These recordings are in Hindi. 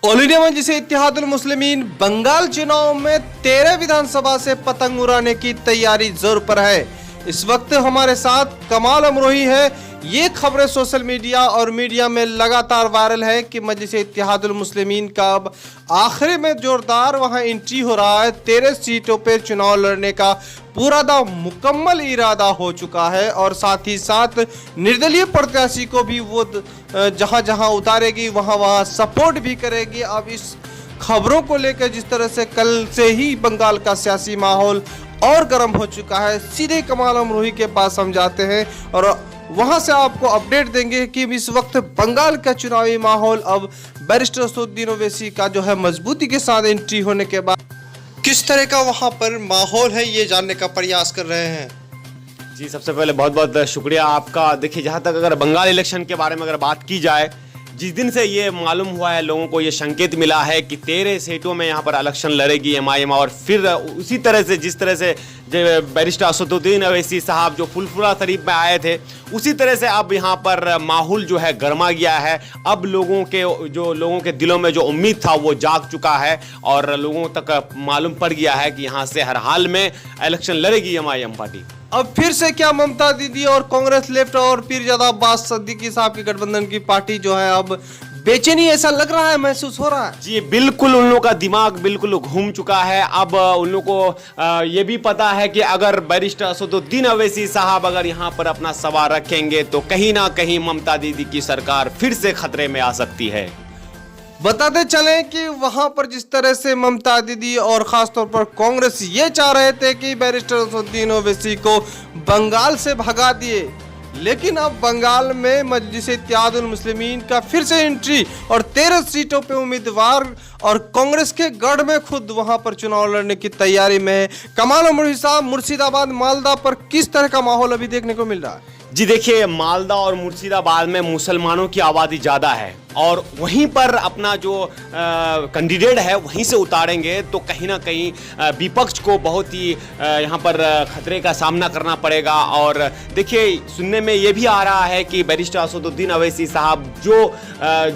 ऑल इंडिया मजलिस इत्तेहादुल मुस्लिमीन बंगाल चुनाव में 13 विधानसभा से पतंग उड़ाने की तैयारी जोर पर है। इस वक्त हमारे साथ कमाल अमरोही है। ये खबरें सोशल मीडिया और मीडिया में लगातार वायरल है कि मजलिस इत्तेहादुल मुस्लिमीन का अब आखिरी में जोरदार वहां एंट्री हो रहा है। 13 सीटों पर चुनाव लड़ने का पूरा दा मुकम्मल इरादा हो चुका है और साथ ही साथ निर्दलीय प्रत्याशी को भी वो जहां जहां उतारेगी वहां वहां सपोर्ट भी करेगी। अब इस खबरों को लेकर जिस तरह से कल से ही बंगाल का सियासी माहौल और गर्म हो चुका है, सीधे कमाल अमरोही के पास हम जाते हैं और वहां से आपको अपडेट देंगे कि इस वक्त बंगाल का चुनावी माहौल अब बैरिस्टर असदुद्दीन ओवैसी का जो है मजबूती के साथ एंट्री होने के बाद किस तरह का वहां पर माहौल है, ये जानने का प्रयास कर रहे हैं। जी, सबसे पहले बहुत बहुत शुक्रिया आपका। देखिए, जहाँ तक अगर बंगाल इलेक्शन के बारे में अगर बात की जाए, जिस दिन से ये मालूम हुआ है, लोगों को ये संकेत मिला है कि 13 सीटों में यहाँ पर इलेक्शन लड़ेगी एमआईएम, और फिर उसी तरह से जिस तरह से बैरिस्टर असदुद्दीन ओवैसी साहब जो फुलपुरा शरीफ में आए थे, उसी तरह से अब यहाँ पर माहौल जो है गर्मा गया है। अब लोगों के दिलों में जो उम्मीद था वो जाग चुका है और लोगों तक मालूम पड़ गया है कि यहाँ से हर हाल में इलेक्शन लड़ेगी एमआईएम पार्टी। अब फिर से क्या ममता दीदी और कांग्रेस लेफ्ट और पीरजादा अब्बास सिद्दीकी साहब की गठबंधन की पार्टी जो है अब बेचैनी, ऐसा लग रहा है, महसूस हो रहा है। जी बिल्कुल, उन लोगों का दिमाग बिल्कुल घूम चुका है। अब उन लोगों को ये भी पता है कि अगर बैरिस्टर असदुद्दीन ओवैसी साहब अगर यहाँ पर अपना सवाल रखेंगे तो कहीं ना कहीं ममता दीदी की सरकार फिर से खतरे में आ सकती है। बताते चलें कि वहां पर जिस तरह से ममता दीदी और खासतौर पर कांग्रेस ये चाह रहे थे कि बैरिस्टर असदुद्दीन ओवैसी को बंगाल से भगा दिए, लेकिन अब बंगाल में मजलिस इत्तेहादुल मुस्लिमीन का फिर से एंट्री और 13 सीटों पे उम्मीदवार और कांग्रेस के गढ़ में खुद वहां पर चुनाव लड़ने की तैयारी में है। कमाल अमरोही साहब, मुर्शिदाबाद मालदा पर किस तरह का माहौल अभी देखने को मिल रहा है? जी देखिए, मालदा और मुर्शिदाबाद में मुसलमानों की आबादी ज़्यादा है और वहीं पर अपना जो कैंडिडेट है वहीं से उतारेंगे तो कहीं ना कहीं विपक्ष को बहुत ही यहाँ पर खतरे का सामना करना पड़ेगा। और देखिए, सुनने में ये भी आ रहा है कि बैरिस्टर असदुद्दीन ओवैसी साहब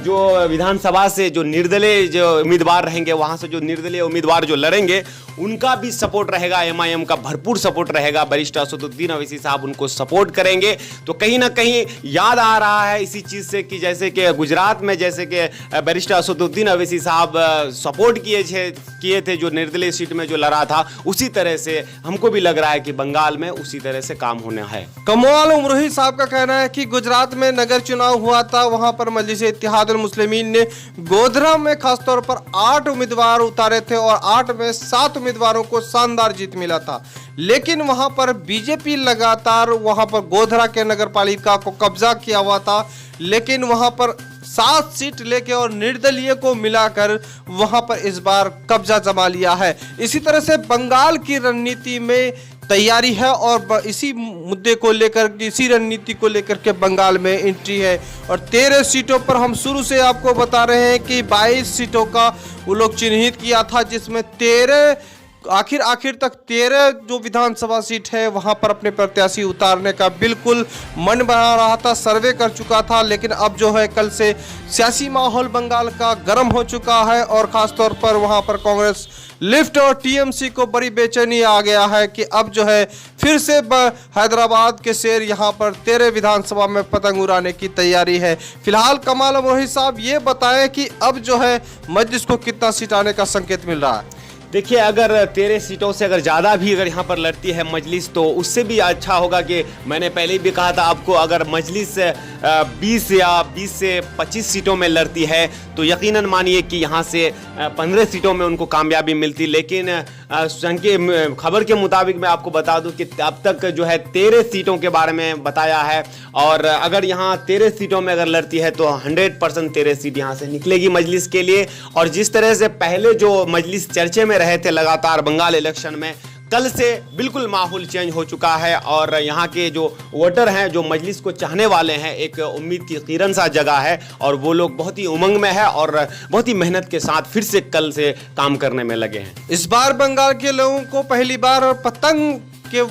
जो विधानसभा से जो निर्दलीय जो उम्मीदवार रहेंगे, वहाँ से जो निर्दलीय उम्मीदवार जो लड़ेंगे, उनका भी सपोर्ट रहेगा, एमआईएम का भरपूर सपोर्ट रहेगा। बैरिस्टर असदुद्दीन ओवैसी साहब उनको सपोर्ट करेंगे तो कहीं ना कहीं याद आ रहा है इसी चीज़ से कि जैसे कि गुजरात में जैसे कि बैरिस्टर असदुद्दीन ओवैसी साहब सपोर्ट किए थे जो निर्दलीय सीट में जो लड़ा था, उसी तरह से हमको भी लग रहा है कि बंगाल में उसी तरह से काम होना है। कमाल अमरोही साहब का कहना है कि गुजरात में नगर चुनाव हुआ था, वहां पर मजलिस इत्तेहादुल मुस्लिमीन ने गोधरा में खासतौर पर 8 उम्मीदवार उतारे थे और 8 में 7 उम्मीदवारों को शानदार जीत मिला था, लेकिन वहां पर बीजेपी लगातार वहां पर गोधरा के नगर पालिका को कब्जा किया हुआ था, लेकिन वहां पर 7 सीट लेके और निर्दलीय को मिलाकर वहां पर इस बार कब्जा जमा लिया है। इसी तरह से बंगाल की रणनीति में तैयारी है और इसी मुद्दे को लेकर, इसी रणनीति को लेकर के बंगाल में एंट्री है और 13 सीटों पर हम शुरू से आपको बता रहे हैं कि 22 सीटों का वो लोग चिन्हित किया था, जिसमें 13 आखिर तक 13 जो विधानसभा सीट है वहां पर अपने प्रत्याशी उतारने का बिल्कुल मन बना रहा था, सर्वे कर चुका था। लेकिन अब जो है कल से सियासी माहौल बंगाल का गर्म हो चुका है और खासतौर पर वहां पर कांग्रेस लेफ्ट और टीएमसी को बड़ी बेचैनी आ गया है कि अब जो है फिर से हैदराबाद के शेर यहां पर 13 विधानसभा में पतंग उड़ाने की तैयारी है। फिलहाल कमाल अमरोही साहब ये बताएं कि अब जो है मजलिस को कितना सीट आने का संकेत मिल रहा है? देखिए, अगर 13 सीटों से अगर ज़्यादा भी अगर यहाँ पर लड़ती है मजलिस तो उससे भी अच्छा होगा कि मैंने पहले ही भी कहा था आपको, अगर मजलिस 20 से 25 सीटों में लड़ती है तो यकीनन मानिए कि यहाँ से 15 सीटों में उनको कामयाबी मिलती। लेकिन खबर के मुताबिक मैं आपको बता दूं कि अब तक जो है 13 सीटों के बारे में बताया है और अगर यहाँ 13 सीटों में अगर लड़ती है तो 100% 13 सीट यहाँ से निकलेगी मजलिस के लिए। और जिस तरह से पहले जो मजलिस चर्चे में रहे थे लगातार बंगाल इलेक्शन में, कल से बिल्कुल माहौल चेंज हो चुका है और यहाँ के जो वोटर हैं, जो मजलिस को चाहने वाले हैं, एक उम्मीद की किरण सा जगह है और वो लोग बहुत ही उमंग में है और बहुत ही मेहनत के साथ फिर से कल से काम करने में लगे हैं। इस बार बंगाल के लोगों को पहली बार पतंग के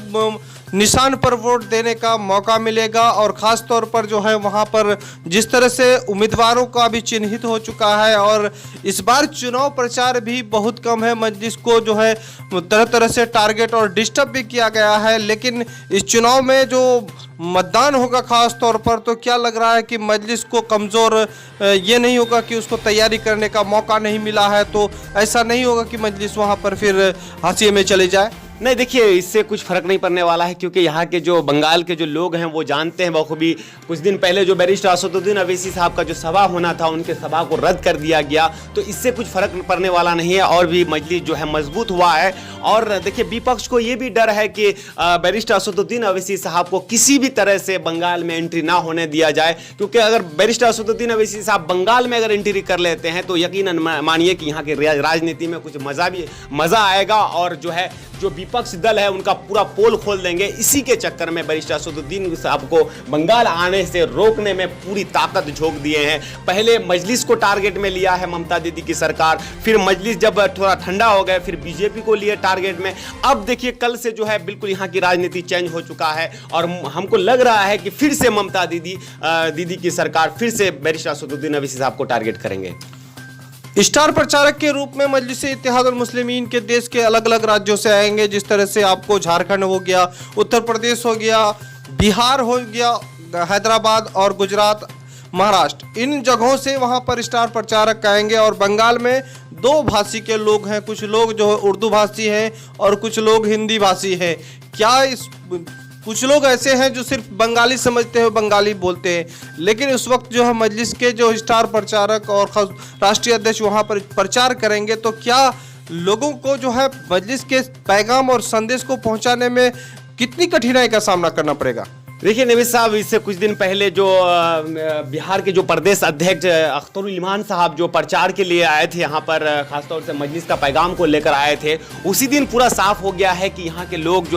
निशान पर वोट देने का मौका मिलेगा। और ख़ास तौर पर जो है वहाँ पर जिस तरह से उम्मीदवारों का भी चिन्हित हो चुका है और इस बार चुनाव प्रचार भी बहुत कम है, मजलिस को जो है तरह तरह से टारगेट और डिस्टर्ब भी किया गया है। लेकिन इस चुनाव में जो मतदान होगा ख़ास तौर पर, तो क्या लग रहा है कि मजलिस को कमज़ोर ये नहीं होगा कि उसको तैयारी करने का मौका नहीं मिला है, तो ऐसा नहीं होगा कि मजलिस वहाँ पर फिर हाशिए में चले जाए? नहीं, देखिए इससे कुछ फर्क नहीं पड़ने वाला है, क्योंकि यहाँ के जो बंगाल के जो लोग हैं वो जानते हैं बखूबी। कुछ दिन पहले जो बैरिस्टर असदुद्दीन अवैसी साहब का जो सभा होना था, उनके सभा को रद्द कर दिया गया, तो इससे कुछ फर्क पड़ने वाला नहीं है और भी मजलिस जो है मजबूत हुआ है। और देखिए विपक्ष को ये भी डर है कि बैरिस्टर असदुद्दीन अवैसी साहब को किसी भी तरह से बंगाल में एंट्री ना होने दिया जाए, क्योंकि अगर बैरिस्टर असदुद्दीन अवैसी साहब बंगाल में अगर एंट्री कर लेते हैं तो यकीनन मानिए कि यहाँ की राजनीति में कुछ मज़ा आएगा और जो विपक्ष दल है उनका पूरा पोल खोल देंगे। इसी के चक्कर में बैरिस्टर असदुद्दीन साहब को बंगाल आने से रोकने में पूरी ताकत झोंक दिए हैं। पहले मजलिस को टारगेट में लिया है ममता दीदी की सरकार, फिर मजलिस जब थोड़ा ठंडा हो गया फिर बीजेपी को लिए टारगेट में। अब देखिए कल से जो है बिल्कुल यहाँ की राजनीति चेंज हो चुका है और हमको लग रहा है कि फिर से ममता दीदी की सरकार फिर से बैरिस्टर असदुद्दीन अवैसी साहब को टारगेट करेंगे। स्टार प्रचारक के रूप में मजलिस इत्तेहादुल मुस्लिमीन के देश के अलग अलग राज्यों से आएंगे। जिस तरह से आपको झारखंड हो गया, उत्तर प्रदेश हो गया, बिहार हो गया, हैदराबाद और गुजरात, महाराष्ट्र, इन जगहों से वहां पर स्टार प्रचारक आएंगे। और बंगाल में दो भाषी के लोग हैं, कुछ लोग जो है उर्दू भाषी हैं और कुछ लोग हिंदी भाषी हैं। कुछ लोग ऐसे हैं जो सिर्फ बंगाली समझते हैं, बंगाली बोलते हैं। लेकिन उस वक्त जो है मजलिस के जो स्टार प्रचारक और राष्ट्रीय अध्यक्ष वहाँ पर प्रचार करेंगे, तो क्या लोगों को जो है मजलिस के पैगाम और संदेश को पहुँचाने में कितनी कठिनाई का सामना करना पड़ेगा? देखिए नवीद साहब, इससे कुछ दिन पहले जो बिहार के जो प्रदेश अध्यक्ष अख्तरुल इमान साहब जो प्रचार के लिए आए थे यहाँ पर, खासतौर से मजलिस का पैगाम को लेकर आए थे, उसी दिन पूरा साफ हो गया है कि यहाँ के लोग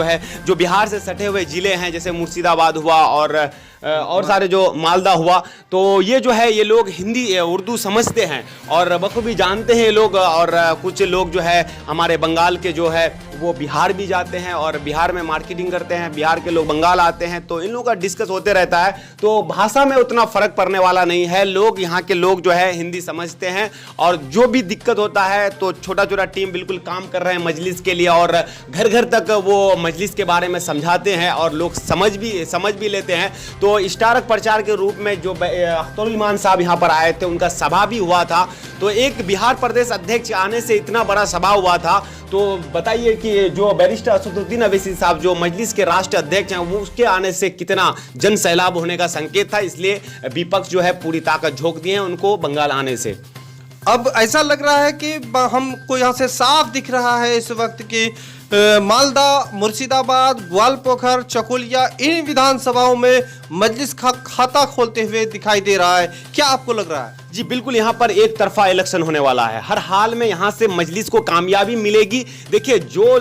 जो बिहार से सटे हुए ज़िले हैं, जैसे मुर्शिदाबाद हुआ और सारे जो मालदा हुआ, तो ये लोग हिंदी उर्दू समझते हैं और बखूबी जानते हैं ये लोग। और कुछ लोग जो है हमारे बंगाल के जो है वो बिहार भी जाते हैं और बिहार में मार्केटिंग करते हैं, बिहार के लोग बंगाल आते हैं, तो इन लोगों का डिस्कस होते रहता है। तो भाषा में उतना फ़र्क पड़ने वाला नहीं है। लोग यहाँ के लोग जो है हिंदी समझते हैं और जो भी दिक्कत होता है तो छोटा छोटा टीम बिल्कुल काम कर रहे हैं मजलिस के लिए और घर घर तक वो मजलिस के बारे में समझाते हैं और लोग समझ भी लेते हैं। तो स्टार प्रचार के रूप में जो अख्तरुल इमान साहब यहाँ पर आए थे, उनका सभा भी हुआ था। तो एक बिहार प्रदेश अध्यक्ष आने से इतना बड़ा सभा हुआ था, तो बताइए कि जो बैरिस्टर असदुद्दीन अवैसी साहब जो मजलिस के राष्ट्रीय अध्यक्ष हैं, वो उसके आने से कितना जन सैलाब होने का संकेत था। इसलिए विपक्ष जो है पूरी ताकत झोंक दी है उनको बंगाल आने से। अब ऐसा लग रहा है कि हमको यहाँ से साफ दिख रहा है इस वक्त की मालदा, मुर्शिदाबाद, ग्वालपोखर, चकुलिया, इन विधानसभाओं में मजलिस खाता खोलते हुए दिखाई दे रहा है। क्या आपको लग रहा है? जी बिल्कुल, यहाँ पर एक तरफा इलेक्शन होने वाला है। हर हाल में यहाँ से मजलिस को कामयाबी मिलेगी। देखिए जो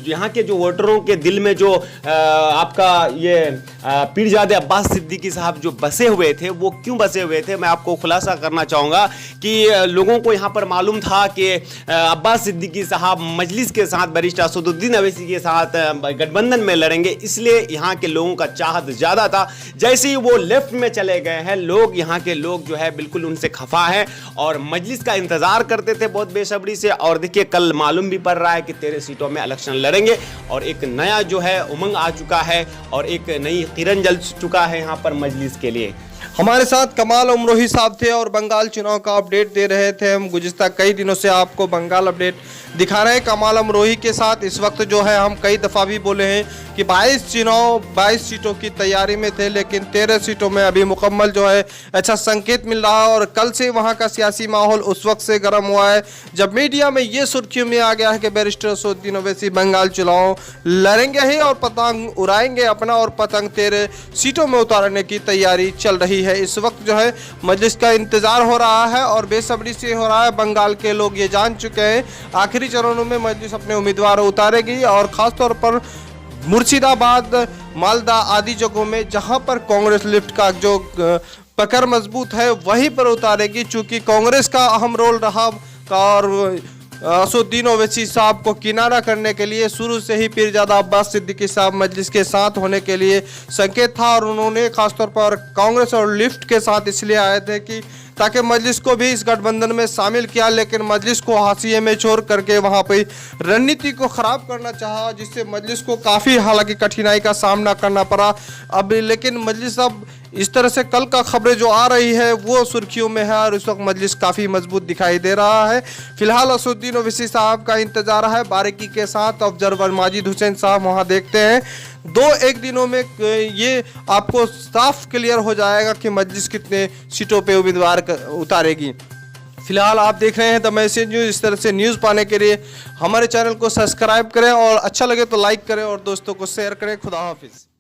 यहाँ के जो वोटरों के दिल में जो आपका ये पीरजादे अब्बास सिद्दीकी साहब जो बसे हुए थे, वो क्यों बसे हुए थे, मैं आपको खुलासा करना चाहूँगा कि लोगों को यहाँ पर मालूम था कि अब्बास सिद्दीकी साहब मजलिस के साथ बैरिस्टर असदुद्दीन अवैसी के साथ गठबंधन में लड़ेंगे, इसलिए यहाँ के लोगों का चाहत ज़्यादा था। जैसे ही वो लेफ्ट में चले गए हैं, लोग यहाँ के लोग जो है बिल्कुल उनसे खफा है और मजलिस का इंतजार करते थे बहुत बेसब्री से। और देखिए कल मालूम भी पड़ रहा है कि 13 सीटों में इलेक्शन लड़ेंगे और एक नया जो है उमंग आ चुका है और एक नई किरण जल चुका है यहाँ पर मजलिस के लिए। हमारे साथ कमाल अमरोही साहब थे और बंगाल चुनाव का अपडेट दे रहे थे। हम गुज़िश्ता कई दिनों से आपको बंगाल अपडेट दिखा रहे हैं कमाल अमरोही के साथ। इस वक्त जो है हम कई दफ़ा भी बोले हैं कि 22 सीटों की तैयारी में थे, लेकिन 13 सीटों में अभी मुकम्मल जो है अच्छा संकेत मिल रहा है। और कल से वहाँ का सियासी माहौल उस वक्त से गर्म हुआ है जब मीडिया में ये सुर्खियों में आ गया है कि बैरिस्टर असदुद्दीन अवैसी बंगाल चुनाव लड़ेंगे ही और पतंग उड़ाएंगे अपना, और पतंग 13 सीटों में उतारने की तैयारी चल रही है। इस वक्त जो है मजलिस का इंतजार हो रहा है और बेसब्री से हो रहा है। बंगाल के लोग ये जान चुके हैं आखिरी चरणों में मजलिस अपने उम्मीदवार उतारेगी और खासतौर पर मुर्शिदाबाद, मालदा आदि जगहों में जहां पर कांग्रेस लिफ्ट का जो पकड़ मजबूत है वहीं पर उतारेगी, चूंकि कांग्रेस का अहम रोल रहा और असुद्दीन ओवैसी साहब को किनारा करने के लिए शुरू से ही पीरजादा अब्बास सिद्दीकी साहब मजलिस के साथ होने के लिए संकेत था और उन्होंने खासतौर पर कांग्रेस और लिफ्ट के साथ इसलिए आए थे कि ताकि मजलिस को भी इस गठबंधन में शामिल किया, लेकिन मजलिस को हाशिए में छोड़ करके वहां पे रणनीति को खराब करना चाहा, जिससे मजलिस को काफ़ी हालांकि कठिनाई का सामना करना पड़ा। अब लेकिन मजलिस अब इस तरह से कल का खबरें जो आ रही है वो सुर्खियों में है और इस वक्त मजलिस काफ़ी मजबूत दिखाई दे रहा है। फिलहाल असुद्दीन ओवैसी साहब का इंतजार है बारीकी के साथ। ऑब्जर्वर माजिद हुसैन साहब वहाँ देखते हैं 2-1 दिनों में ये आपको साफ क्लियर हो जाएगा कि मजलिस कितने सीटों पे उम्मीदवार उतारेगी। फिलहाल आप देख रहे हैं द मैसेज न्यूज़। इस तरह से न्यूज़ पाने के लिए हमारे चैनल को सब्सक्राइब करें और अच्छा लगे तो लाइक करें और दोस्तों को शेयर करें। खुदा हाफिज़।